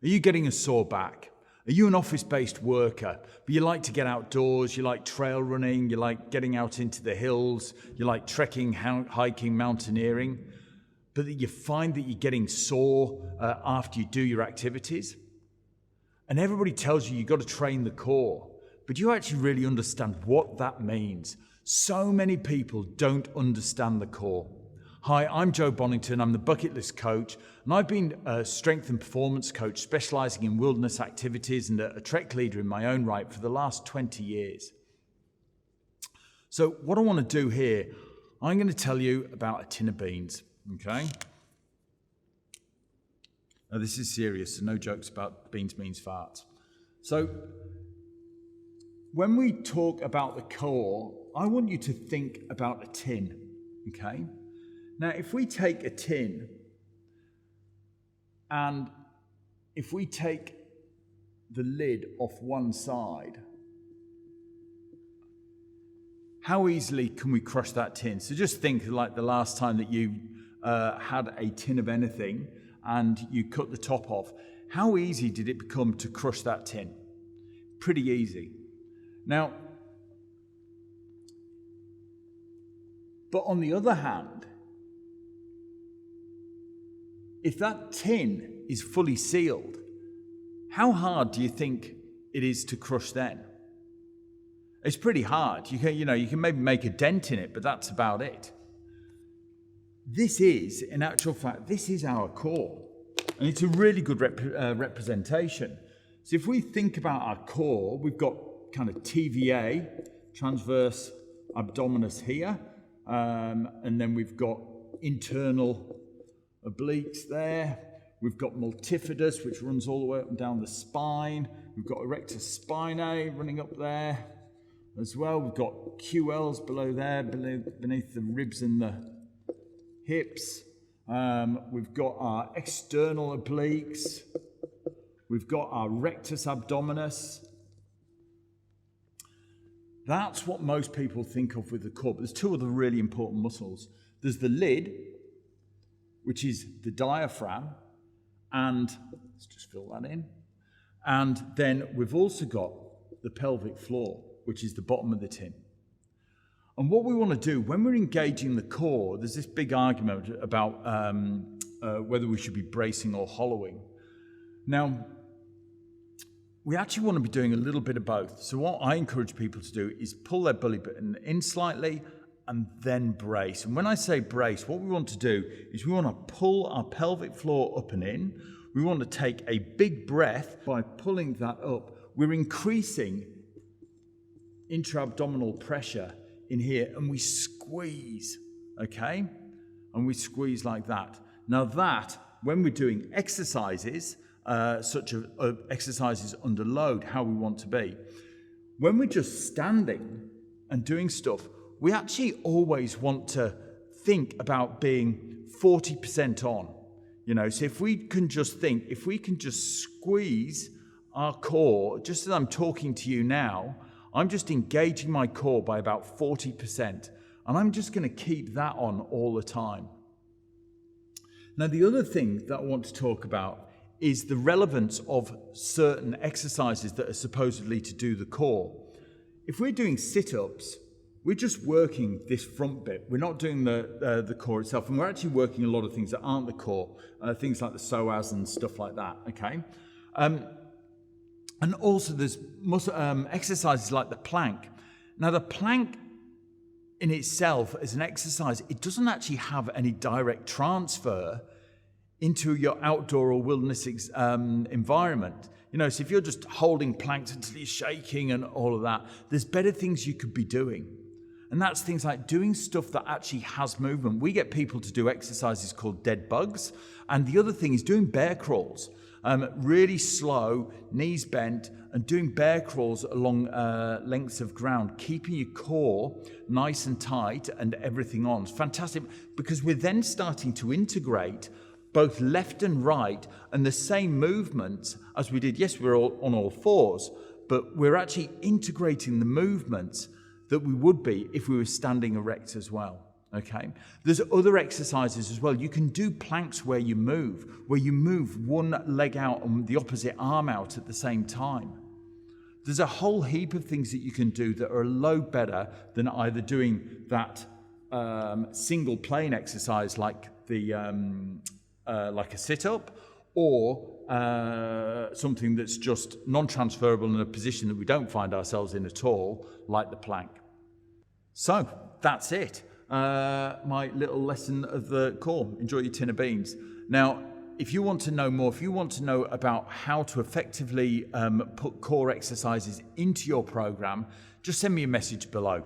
Are you getting a sore back? Are you an office-based worker, but you like to get outdoors, you like trail running, you like getting out into the hills, you like trekking, hiking, mountaineering, but that you find that you're getting sore after you do your activities? And everybody tells you you've got to train the core, but you actually really understand what that means. So many people don't understand the core. Hi, I'm Joe Bonington. I'm the bucket list coach, and I've been a strength and performance coach specializing in wilderness activities and a trek leader in my own right for the last 20 years. So what I want to do here, I'm going to tell you about a tin of beans, okay? Now this is serious, so no jokes about beans means farts. So when we talk about the core, I want you to think about a tin, okay? Now, if we take a tin and if we take the lid off one side, how easily can we crush that tin? So just think like the last time that you had a tin of anything and you cut the top off. How easy did it become to crush that tin? Pretty easy. Now, but on the other hand, if that tin is fully sealed, how hard do you think it is to crush then? It's pretty hard. You can maybe make a dent in it, but that's about it. This is, in actual fact, this is our core. And it's a really good representation. So if we think about our core, we've got kind of TVA, transverse abdominis here, and then we've got internal obliques there. We've got multifidus, which runs all the way up and down the spine. We've got erector spinae running up there as well. We've got QLs below there, beneath the ribs and the hips. We've got our external obliques. We've got our rectus abdominis. That's what most people think of with the core, but there's two other really important muscles. There's the lid, which is the diaphragm, and let's just fill that in. And then we've also got the pelvic floor, which is the bottom of the tin. And what we want to do when we're engaging the core, there's this big argument about whether we should be bracing or hollowing. Now, we actually want to be doing a little bit of both. So what I encourage people to do is pull their belly button in slightly and then brace. And when I say brace, what we want to do is we want to pull our pelvic floor up and in. We want to take a big breath. By pulling that up, we're increasing intra-abdominal pressure in here, and we squeeze, okay? And we squeeze like that. Now that, when we're doing exercises, such as exercises under load, how we want to be. When we're just standing and doing stuff, we actually always want to think about being 40% on. So if we can just think, if we can just squeeze our core, just as I'm talking to you now, I'm just engaging my core by about 40%. And I'm just going to keep that on all the time. Now, the other thing that I want to talk about is the relevance of certain exercises that are supposedly to do the core. If we're doing sit-ups, we're just working this front bit. We're not doing the core itself. And we're actually working a lot of things that aren't the core, things like the psoas and stuff like that, okay? And also there's exercises like the plank. Now the plank in itself as an exercise, it doesn't actually have any direct transfer into your outdoor or wilderness environment. So if you're just holding planks until you're shaking and all of that, there's better things you could be doing. And that's things like doing stuff that actually has movement. We get people to do exercises called dead bugs. And the other thing is doing bear crawls. Really slow, knees bent, and doing bear crawls along lengths of ground, keeping your core nice and tight and everything on. It's fantastic because we're then starting to integrate both left and right and the same movements as we did. Yes, we're all on all fours, but we're actually integrating the movements that we would be if we were standing erect as well. Okay, there's other exercises as well. You can do planks where you move one leg out and the opposite arm out at the same time. There's a whole heap of things that you can do that are a load better than either doing that single plane exercise like like a sit-up, or something that's just non-transferable in a position that we don't find ourselves in at all, like the plank. So that's it. My little lesson of the core. Enjoy your tin of beans. Now, if you want to know more, if you want to know about how to effectively put core exercises into your program, just send me a message below.